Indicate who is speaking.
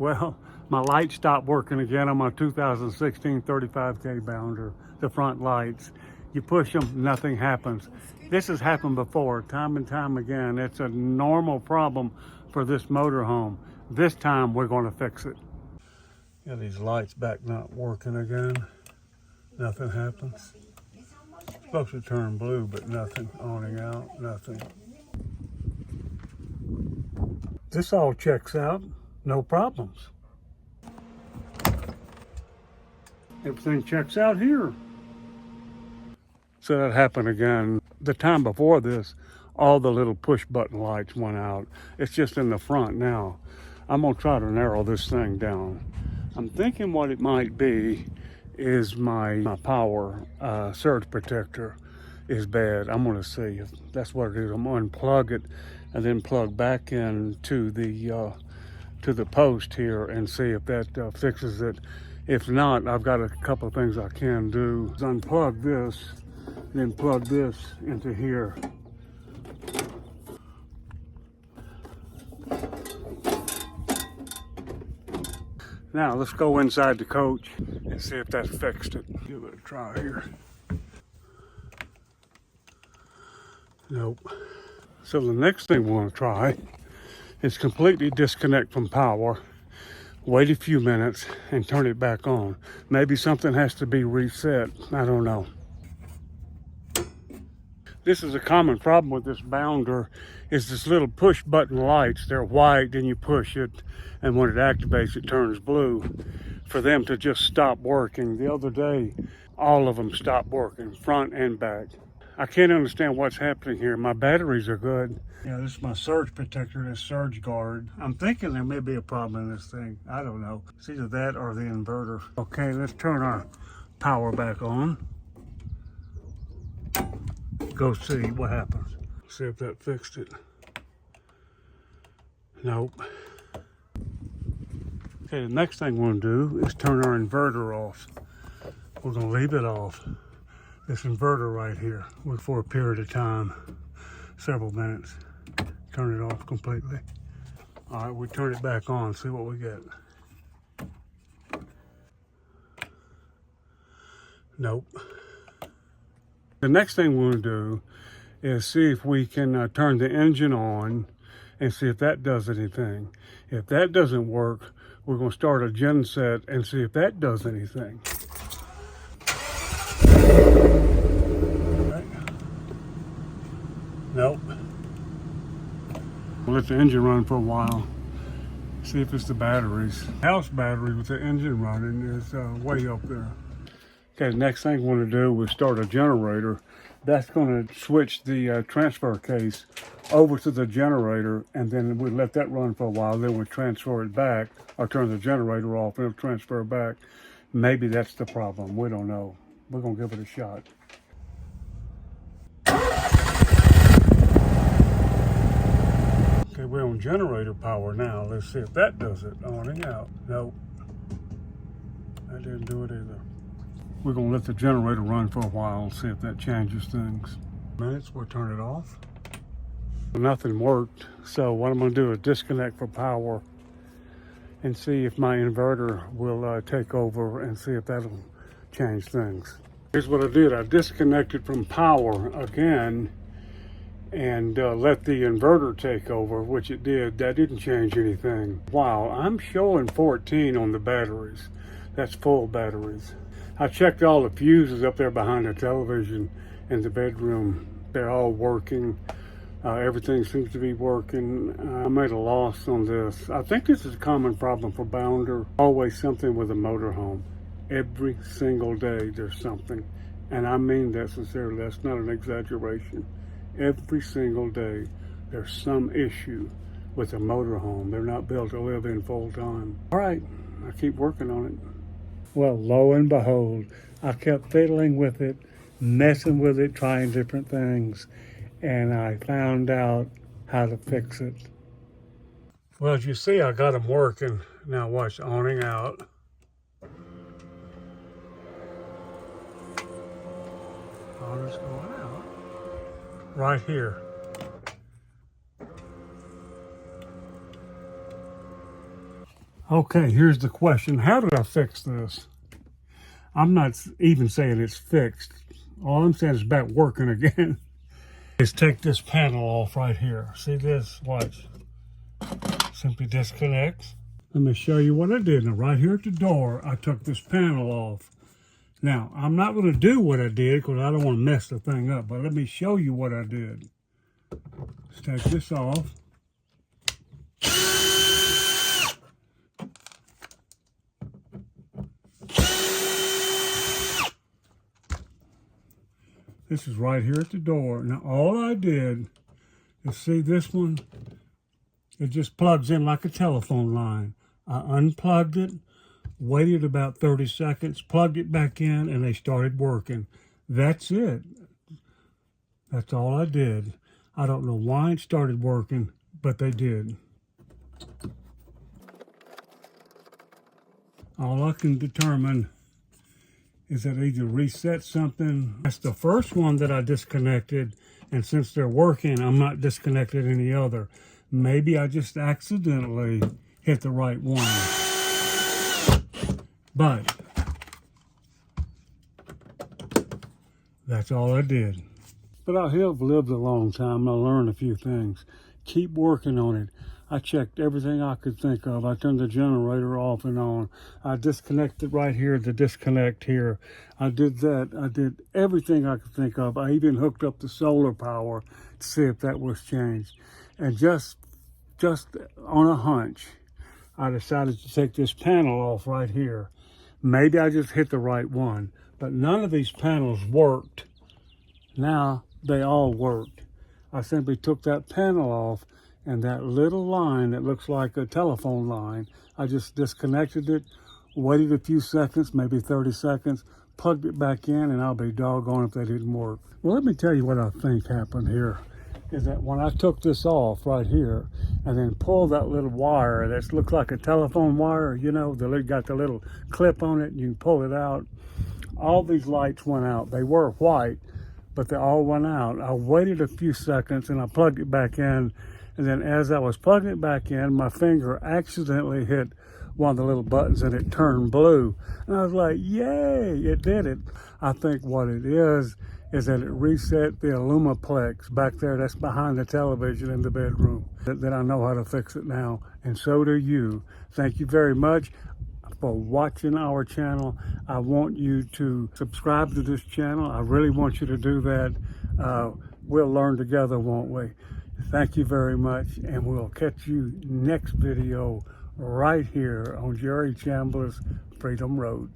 Speaker 1: Well, my light stopped working again on my 2016 35K Bounder, the front lights. You push them, nothing happens. This has happened before, time and time again. It's a normal problem for this motorhome. This time we're going to fix it. Yeah, these lights back not working again. Nothing happens. It's supposed to turn blue, but nothing. Awning out, nothing. This all checks out, no problems. Everything checks out here. So that happened again. The time before this, all the little push button lights went out. It's just in the front now. I'm gonna try to narrow this thing down. I'm thinking what it might be is my power surge protector is bad. I'm gonna see if that's what it is. I'm gonna unplug it and then plug back into the post here and see if that fixes it. If not, I've got a couple of things I can do. Unplug this, then plug this into here. Now let's go inside the coach and see if that fixed it. Give it a try here. Nope. So the next thing we want to try is completely disconnect from power, wait a few minutes and turn it back on. Maybe something has to be reset. I don't know. This is a common problem with this Bounder, is this little push button lights. They're white, then you push it, and when it activates, it turns blue. For them to just stop working. The other day, all of them stopped working, front and back. I can't understand what's happening here. My batteries are good. Yeah, this is my surge protector, this surge guard. I'm thinking there may be a problem in this thing. I don't know. It's either that or the inverter. Okay, let's turn our power back on. Go see what happens. See if that fixed it. Nope. Okay, the next thing we're gonna do is turn our inverter off. We're gonna leave it off. This inverter right here, for a period of time, several minutes. Turn it off completely. All right, we turn it back on, see what we get. Nope. The next thing we're gonna do is see if we can turn the engine on and see if that does anything. If that doesn't work, we're gonna start a genset and see if that does anything. Right. Nope. We'll let the engine run for a while. See if it's the batteries. House battery with the engine running is way up there. Okay, the next thing we want to do is start a generator. That's going to switch the transfer case over to the generator, and then we let that run for a while. Then we transfer it back, or turn the generator off and it'll transfer back. Maybe that's the problem. We don't know. We're going to give it a shot. Okay, we're on generator power now. Let's see if that does it. Awning out. Nope. That didn't do it either. We're gonna let the generator run for a while and see if that changes things. Minutes, we'll turn it off. Nothing worked, so what I'm gonna do is disconnect for power and see if my inverter will take over and see if that'll change things. Here's what I did. I disconnected from power again and let the inverter take over, which it did. That didn't change anything. Wow, I'm showing 14 on the batteries. That's full batteries. I checked all the fuses up there behind the television in the bedroom. They're all working. Everything seems to be working. I made a loss on this. I think this is a common problem for Bounder. Always something with a motorhome. Every single day there's something. And I mean that sincerely. That's not an exaggeration. Every single day there's some issue with a motorhome. They're not built to live in full time. All right, I keep working on it. Well, lo and behold, I kept fiddling with it, messing with it, trying different things, and I found out how to fix it. Well, as you see, I got them working. Now watch, awning out. Awning's going out. Right here. Okay, here's the question. How did I fix this? I'm not even saying it's fixed. All I'm saying is back working again. Is take this panel off right here. See this? Watch. Simply disconnects. Let me show you what I did. Now, right here at the door, I took this panel off. Now, I'm not going to do what I did because I don't want to mess the thing up, but let me show you what I did. Let's take this off. This is right here at the door. Now, all I did is see this one. It just plugs in like a telephone line. I unplugged it, waited about 30 seconds, plugged it back in, and they started working. That's it. That's all I did. I don't know why it started working, but they did. All I can determine is that I either reset something. That's the first one that I disconnected, and since they're working, I'm not disconnected any other. Maybe I just accidentally hit the right one. But that's all I did. But I have lived a long time. I learned a few things. Keep working on it. I checked everything I could think of. I turned the generator off and on. I disconnected right here, the disconnect here. I did that. I did everything I could think of. I even hooked up the solar power to see if that was changed. And just on a hunch, I decided to take this panel off right here. Maybe I just hit the right one, but none of these panels worked. Now they all worked. I simply took that panel off, and that little line that looks like a telephone line, I just disconnected it, waited a few seconds, maybe 30 seconds, plugged it back in, and I'll be doggone if they didn't work. Well, let me tell you what I think happened here. Is that when I took this off right here and then pulled that little wire that looks like a telephone wire, you know, got the little clip on it and you can pull it out, all these lights went out. They were white, but they all went out. I waited a few seconds and I plugged it back in, and then as I was plugging it back in, my finger accidentally hit one of the little buttons and it turned blue. And I was like, yay, it did it. I think what it is that it reset the Alumaplex back there that's behind the television in the bedroom. That I know how to fix it now, and so do you. Thank you very much for watching our channel. I want you to subscribe to this channel. I really want you to do that. We'll learn together, won't we? Thank you very much, and we'll catch you next video right here on Jerry Chandler's Freedom Road.